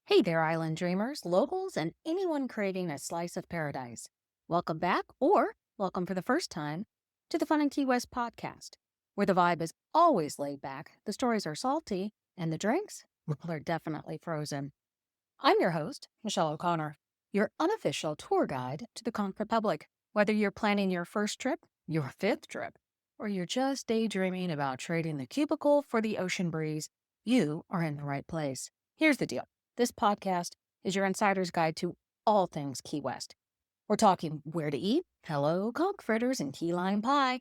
Hey there, island dreamers, locals, and anyone craving a slice of paradise. Welcome back, or welcome for the first time, to the Fun and Key West podcast, where the vibe is always laid back, the stories are salty, and the drinks, well, they're definitely frozen. I'm your host, Michele O'Connor, your unofficial tour guide to the Conquered Public. Whether you're planning your first trip, your fifth trip, or you're just daydreaming about trading the cubicle for the ocean breeze, you are in the right place. Here's the deal. This podcast is your insider's guide to all things Key West. We're talking where to eat, hello, conch fritters and key lime pie,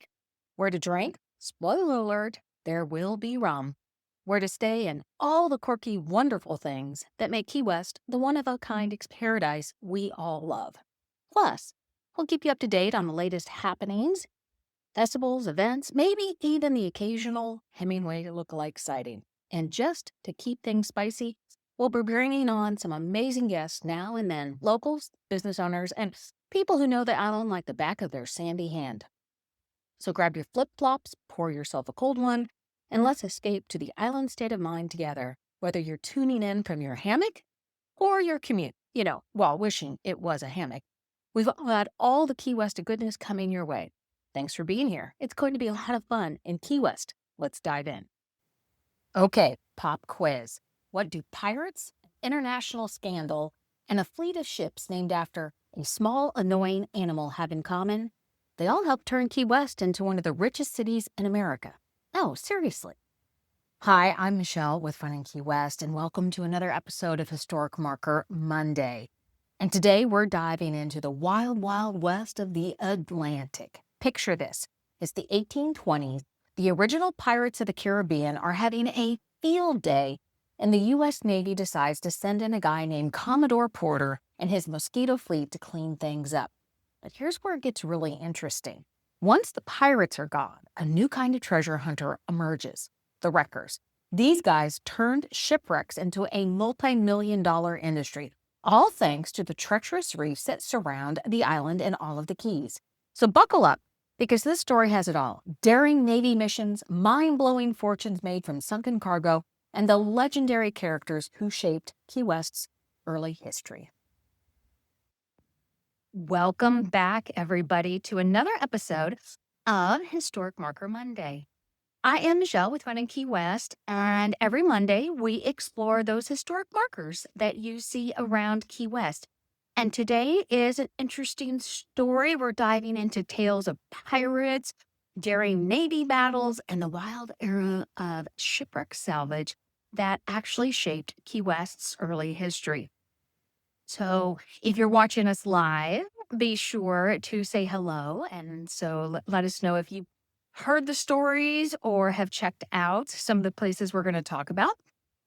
where to drink, spoiler alert, there will be rum, where to stay, and all the quirky, wonderful things that make Key West the one-of-a-kind paradise we all love. Plus, we'll keep you up to date on the latest happenings, festivals, events, maybe even the occasional Hemingway lookalike sighting. And just to keep things spicy, we'll be bringing on some amazing guests now and then, locals, business owners, and people who know the island like the back of their sandy hand. So grab your flip-flops, pour yourself a cold one, and let's escape to the island state of mind together, whether you're tuning in from your hammock or your commute, while wishing it was a hammock. We've got all the Key West goodness coming your way. Thanks for being here. It's going to be a lot of fun in Key West. Let's dive in. Okay, pop quiz. What do pirates, international scandal, and a fleet of ships named after a small, annoying animal have in common? They all helped turn Key West into one of the richest cities in America. No, seriously. Hi, I'm Michele with Fun in Key West, and welcome to another episode of Historic Marker Monday. And today we're diving into the wild, wild west of the Atlantic. Picture this. It's the 1820s. The original Pirates of the Caribbean are having a field day, and the U.S. Navy decides to send in a guy named Commodore Porter and his Mosquito Fleet to clean things up. But here's where it gets really interesting. Once the pirates are gone, a new kind of treasure hunter emerges, the wreckers. These guys turned shipwrecks into a multi-million-dollar industry, all thanks to the treacherous reefs that surround the island and all of the keys. So buckle up, because this story has it all. Daring Navy missions, mind-blowing fortunes made from sunken cargo, and the legendary characters who shaped Key West's early history. Welcome back, everybody, to another episode of Historic Marker Monday. I am Michele with Fun in Key West, and every Monday we explore those historic markers that you see around Key West. And today is an interesting story. We're diving into tales of pirates, daring Navy battles, and the wild era of shipwreck salvage that actually shaped Key West's early history. So if you're watching us live, be sure to say hello. And so let us know if you heard the stories or have checked out some of the places we're going to talk about.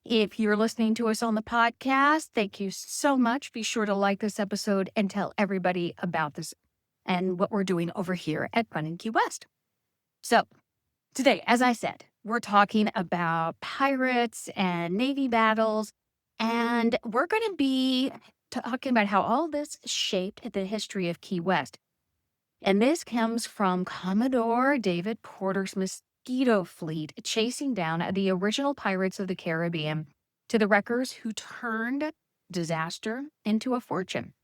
If you're listening to us on the podcast, thank you so much. Be sure to like this episode and tell everybody about this and what we're doing over here at Fun in Key West. So today, as I said, we're talking about pirates and Navy battles, and we're going to be talking about how all this shaped the history of Key West. And this comes from Commodore David Porter's Mosquito Fleet chasing down the original pirates of the Caribbean to the wreckers who turned disaster into a fortune.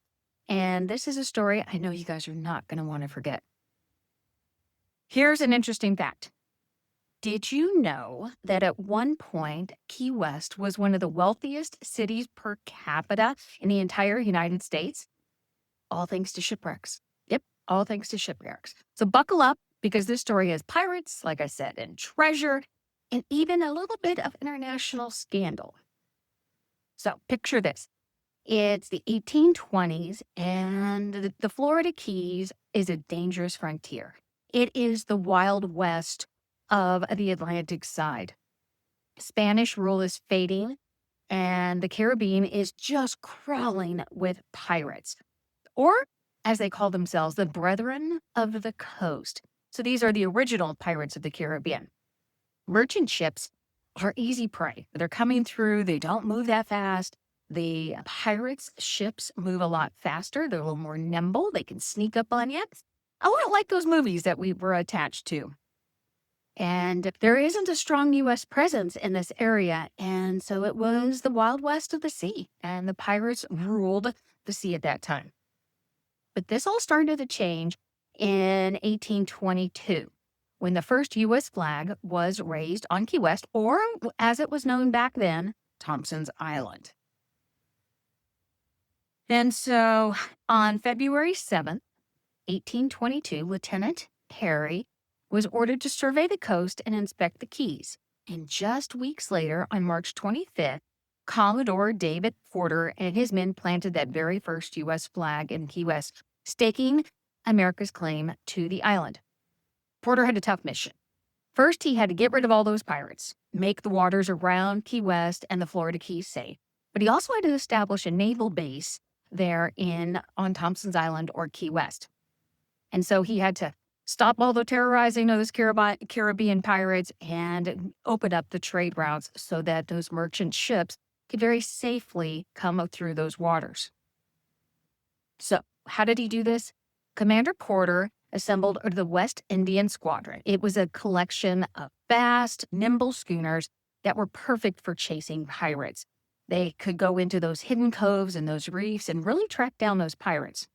And this is a story I know you guys are not going to want to forget. Here's an interesting fact. Did you know that at one point, Key West was one of the wealthiest cities per capita in the entire United States? All thanks to shipwrecks. Yep, all thanks to shipwrecks. So buckle up, because this story has pirates, like I said, and treasure, and even a little bit of international scandal. So picture this. It's the 1820s, and the Florida Keys is a dangerous frontier. It is the Wild West of the Atlantic side. Spanish rule is fading, and the Caribbean is just crawling with pirates, or as they call themselves, the Brethren of the Coast. So these are the original pirates of the Caribbean. Merchant ships are easy prey. They're coming through. They don't move that fast. The pirates' ships move a lot faster. They're a little more nimble. They can sneak up on you. A lot like those movies that we were attached to. And there isn't a strong U.S. presence in this area. And so it was the Wild West of the sea, and the pirates ruled the sea at that time. But this all started to change in 1822, when the first U.S. flag was raised on Key West, or as it was known back then, Thompson's Island. And so on February 7th, 1822, Lieutenant Perry was ordered to survey the coast and inspect the keys. And just weeks later, on March 25th, Commodore David Porter and his men planted that very first U.S. flag in Key West, staking America's claim to the island. Porter had a tough mission. First, he had to get rid of all those pirates, make the waters around Key West and the Florida Keys safe. But he also had to establish a naval base there on Thompson's Island or Key West. And so he had to stop all the terrorizing of those Caribbean pirates and open up the trade routes so that those merchant ships could very safely come through those waters. So how did he do this? Commander Porter assembled the West Indian Squadron. It was a collection of fast, nimble schooners that were perfect for chasing pirates. They could go into those hidden coves and those reefs and really track down those pirates.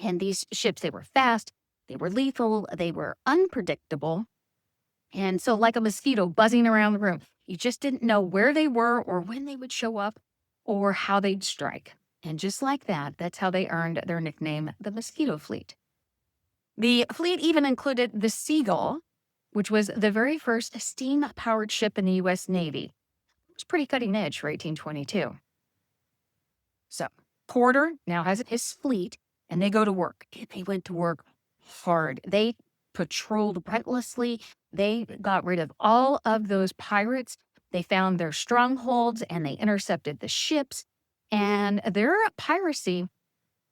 And these ships, they were fast, they were lethal, they were unpredictable. And so like a mosquito buzzing around the room, you just didn't know where they were or when they would show up or how they'd strike. And just like that, that's how they earned their nickname, the Mosquito Fleet. The fleet even included the Seagull, which was the very first steam-powered ship in the U.S. Navy. It was pretty cutting edge for 1822. So Porter now has his fleet, and they go to work. They went to work hard. They patrolled relentlessly. They got rid of all of those pirates. They found their strongholds, and they intercepted the ships. And their piracy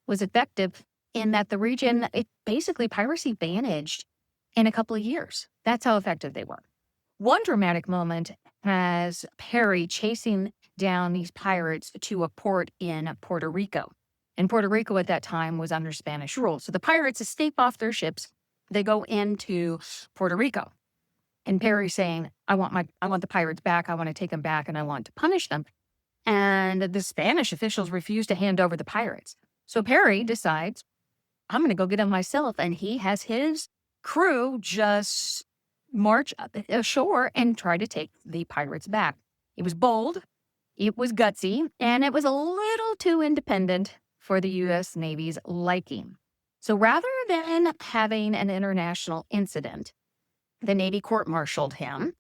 was effective in that the region, basically piracy vanished in a couple of years. That's how effective they were. One dramatic moment has Perry chasing down these pirates to a port in Puerto Rico. And Puerto Rico at that time was under Spanish rule. So the pirates escape off their ships. They go into Puerto Rico. And Perry's saying, I want the pirates back. I want to take them back, and I want to punish them. And the Spanish officials refuse to hand over the pirates. So Perry decides, I'm going to go get them myself. And he has his crew just march ashore and try to take the pirates back. It was bold, it was gutsy, and it was a little too independent for the U.S. Navy's liking. So rather than having an international incident, the Navy court-martialed him.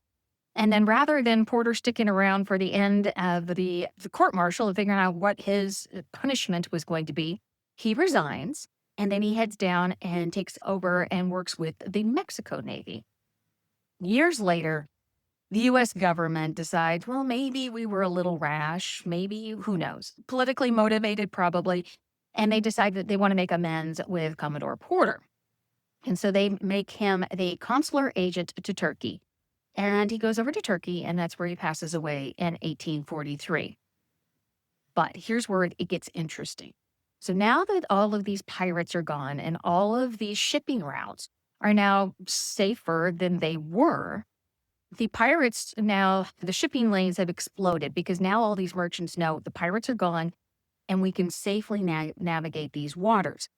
And then rather than Porter sticking around for the end of the court-martial and figuring out what his punishment was going to be, he resigns, and then he heads down and takes over and works with the Mexico Navy. Years later, the U.S. government decides, well, maybe we were a little rash, maybe, who knows, politically motivated probably, and they decide that they want to make amends with Commodore Porter. And so they make him the consular agent to Turkey. And he goes over to Turkey, and that's where he passes away in 1843. But here's where it gets interesting. So now that all of these pirates are gone and all of these shipping routes are now safer than they were, the pirates now, the shipping lanes have exploded because now all these merchants know the pirates are gone and we can safely navigate these waters.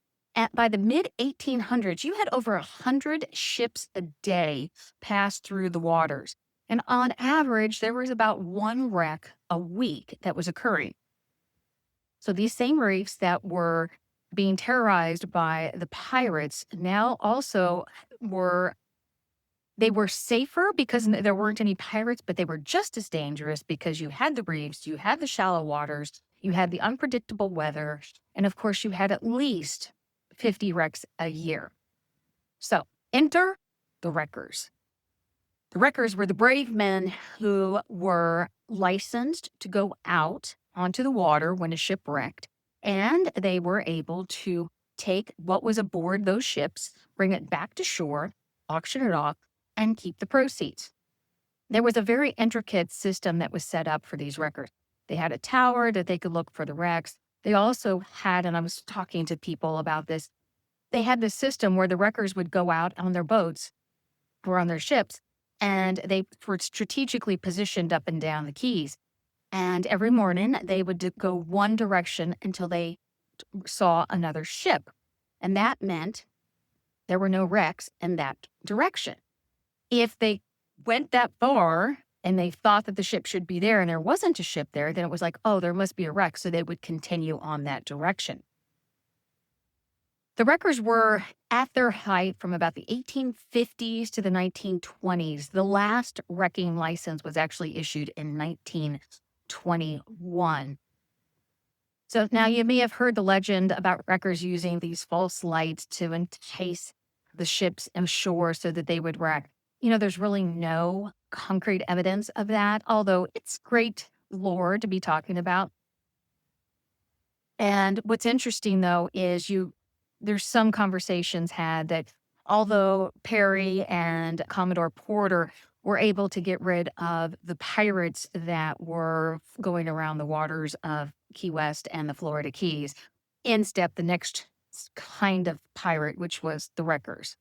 By the mid-1800s, you had over 100 ships a day pass through the waters. And on average, there was about one wreck a week that was occurring. So these same reefs that were being terrorized by the pirates now also were safer because there weren't any pirates, but they were just as dangerous because you had the reefs, you had the shallow waters, you had the unpredictable weather, and of course you had at least 50 wrecks a year. So enter the wreckers. The wreckers were the brave men who were licensed to go out onto the water when a ship wrecked, and they were able to take what was aboard those ships, bring it back to shore, auction it off, and keep the proceeds. There was a very intricate system that was set up for these wreckers. They had a tower that they could look for the wrecks. They also had, and I was talking to people about this, they had this system where the wreckers would go out on their boats or on their ships, and they were strategically positioned up and down the Keys. And every morning they would go one direction until they saw another ship. And that meant there were no wrecks in that direction. If they went that far and they thought that the ship should be there and there wasn't a ship there, then it was like, oh, there must be a wreck. So they would continue on that direction. The wreckers were at their height from about the 1850s to the 1920s. The last wrecking license was actually issued in 1921. So now you may have heard the legend about wreckers using these false lights to entice the ships ashore so that they would wreck. There's really no concrete evidence of that, although it's great lore to be talking about. And what's interesting, though, is there's some conversations had that although Perry and Commodore Porter were able to get rid of the pirates that were going around the waters of Key West and the Florida Keys, in stepped the next kind of pirate, which was the wreckers.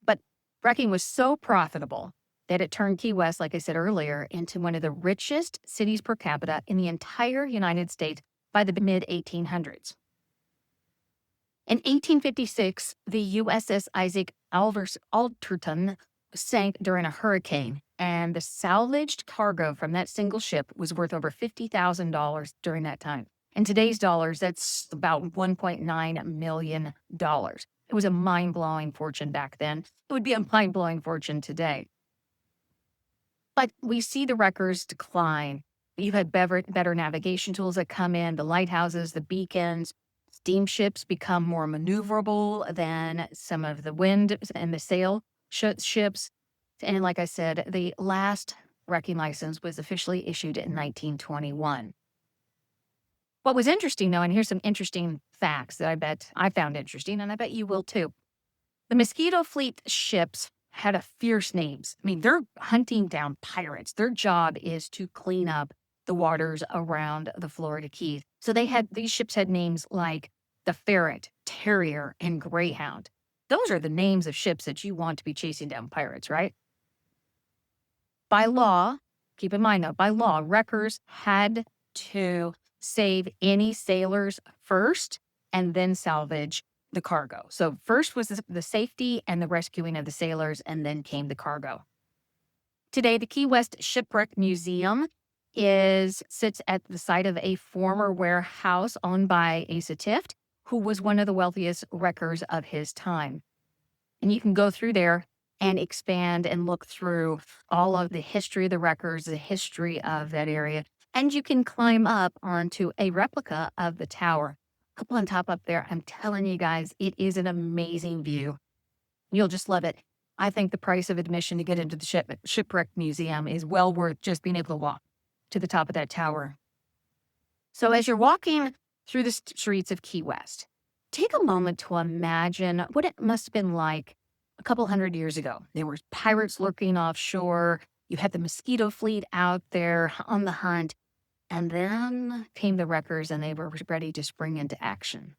But wrecking was so profitable that it turned Key West, like I said earlier, into one of the richest cities per capita in the entire United States by the mid-1800s. In 1856, the USS Isaac Alterton sank during a hurricane, and the salvaged cargo from that single ship was worth over $50,000 during that time. In today's dollars, that's about $1.9 million. It was a mind-blowing fortune back then. It would be a mind-blowing fortune today. But we see the wreckers decline. You've had better navigation tools that come in, the lighthouses, the beacons. Steamships become more maneuverable than some of the wind and the sail ships. And like I said, the last wrecking license was officially issued in 1921. What was interesting, though, and here's some interesting facts that I bet I found interesting, and I bet you will too. The Mosquito Fleet ships had fierce names. I mean, they're hunting down pirates. Their job is to clean up the waters around the Florida Keys. So these ships had names like the Ferret, Terrier, and Greyhound. Those are the names of ships that you want to be chasing down pirates, right? By law, keep in mind though, by law, wreckers had to save any sailors first and then salvage the cargo. So first was the safety and the rescuing of the sailors, and then came the cargo. Today, the Key West Shipwreck Museum sits at the site of a former warehouse owned by Asa Tift, who was one of the wealthiest wreckers of his time. And you can go through there and expand and look through all of the history of the wreckers, the history of that area. And you can climb up onto a replica of the tower. Up on top up there, I'm telling you guys, it is an amazing view. You'll just love it. I think the price of admission to get into the Shipwreck Museum is well worth just being able to walk to the top of that tower. So as you're walking through the streets of Key West, take a moment to imagine what it must have been like a couple hundred years ago. There were pirates lurking offshore. You had the Mosquito Fleet out there on the hunt. And then came the wreckers, and they were ready to spring into action.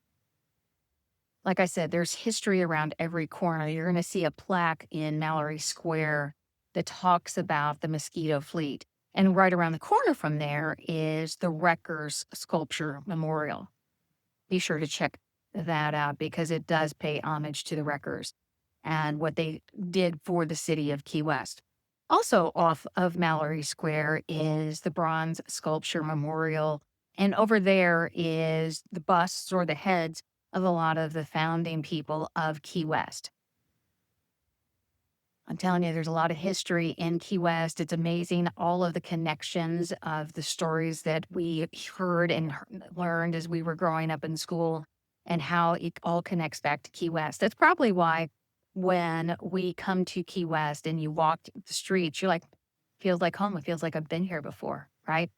Like I said, there's history around every corner. You're going to see a plaque in Mallory Square that talks about the Mosquito Fleet. And right around the corner from there is the Wreckers Sculpture Memorial. Be sure to check that out because it does pay homage to the wreckers and what they did for the city of Key West. Also off of Mallory Square is the Bronze Sculpture Memorial. And over there is the busts or the heads of a lot of the founding people of Key West. I'm telling you, there's a lot of history in Key West. It's amazing, all of the connections of the stories that we heard and learned as we were growing up in school and how it all connects back to Key West. That's probably why when we come to Key West and you walk the streets, you're like, feels like home. It feels like I've been here before, right?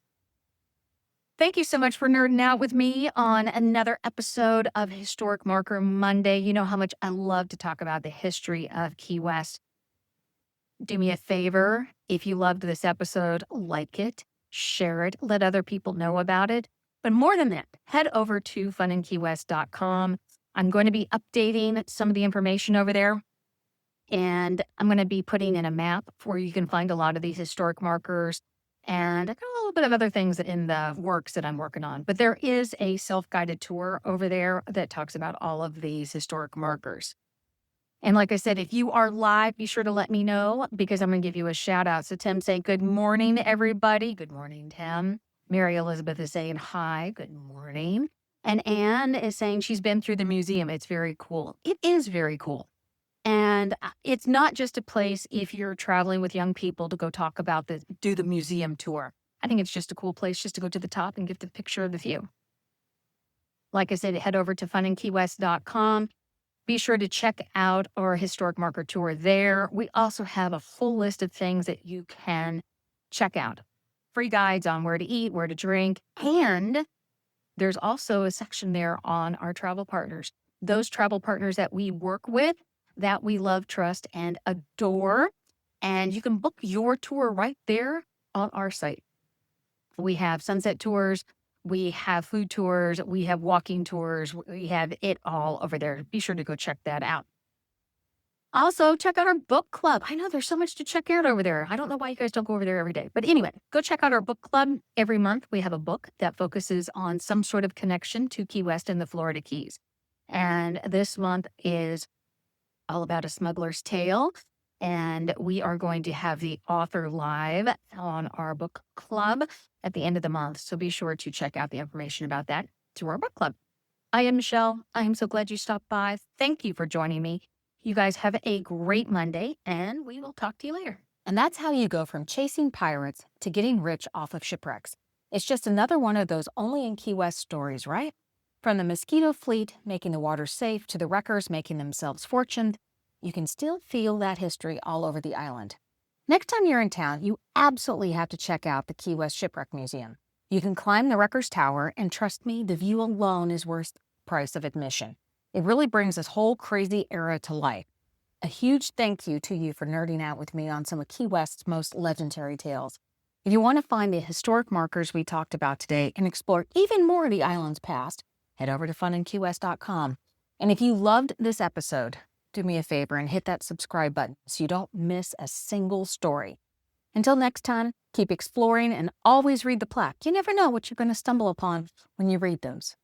Thank you so much for nerding out with me on another episode of Historic Marker Monday. You know how much I love to talk about the history of Key West. Do me a favor, if you loved this episode, like it, share it, let other people know about it. But more than that, head over to FunInKeyWest.com. I'm going to be updating some of the information over there. And I'm going to be putting in a map where you can find a lot of these historic markers, and I got a little bit of other things in the works that I'm working on. But there is a self-guided tour over there that talks about all of these historic markers. And like I said, if you are live, be sure to let me know because I'm going to give you a shout out. So Tim saying, good morning, everybody. Good morning, Tim. Mary Elizabeth is saying, hi, good morning. And Anne is saying she's been through the museum. It's very cool. It is very cool. And it's not just a place if you're traveling with young people to go talk about do the museum tour. I think it's just a cool place just to go to the top and get the picture of the view. Like I said, head over to FunInKeyWest.com. Be sure to check out our historic marker tour there. We also have a full list of things that you can check out. Free guides on where to eat, where to drink, and there's also a section there on our travel partners. Those travel partners that we work with, that we love, trust, and adore. And you can book your tour right there on our site. We have sunset tours, we have food tours, we have walking tours, we have it all over there. Be sure to go check that out. Also, check out our book club. I know there's so much to check out over there. I don't know why you guys don't go over there every day. But anyway, go check out our book club. Every month, we have a book that focuses on some sort of connection to Key West and the Florida Keys. And this month is all about A Smuggler's Tale. And we are going to have the author live on our book club at the end of the month. So be sure to check out the information about that through our book club. I am Michelle. I am so glad you stopped by. Thank you for joining me. You guys have a great Monday, and we will talk to you later. And that's how you go from chasing pirates to getting rich off of shipwrecks. It's just another one of those only in Key West stories, right? From the Mosquito Fleet making the water safe to the wreckers making themselves fortuned, you can still feel that history all over the island. Next time you're in town, you absolutely have to check out the Key West Shipwreck Museum. You can climb the Wreckers Tower, and trust me, the view alone is worth the price of admission. It really brings this whole crazy era to life. A huge thank you to you for nerding out with me on some of Key West's most legendary tales. If you want to find the historic markers we talked about today and explore even more of the island's past, head over to FunInKeyWest.com. And if you loved this episode, do me a favor and hit that subscribe button so you don't miss a single story. Until next time, keep exploring and always read the plaque. You never know what you're going to stumble upon when you read those.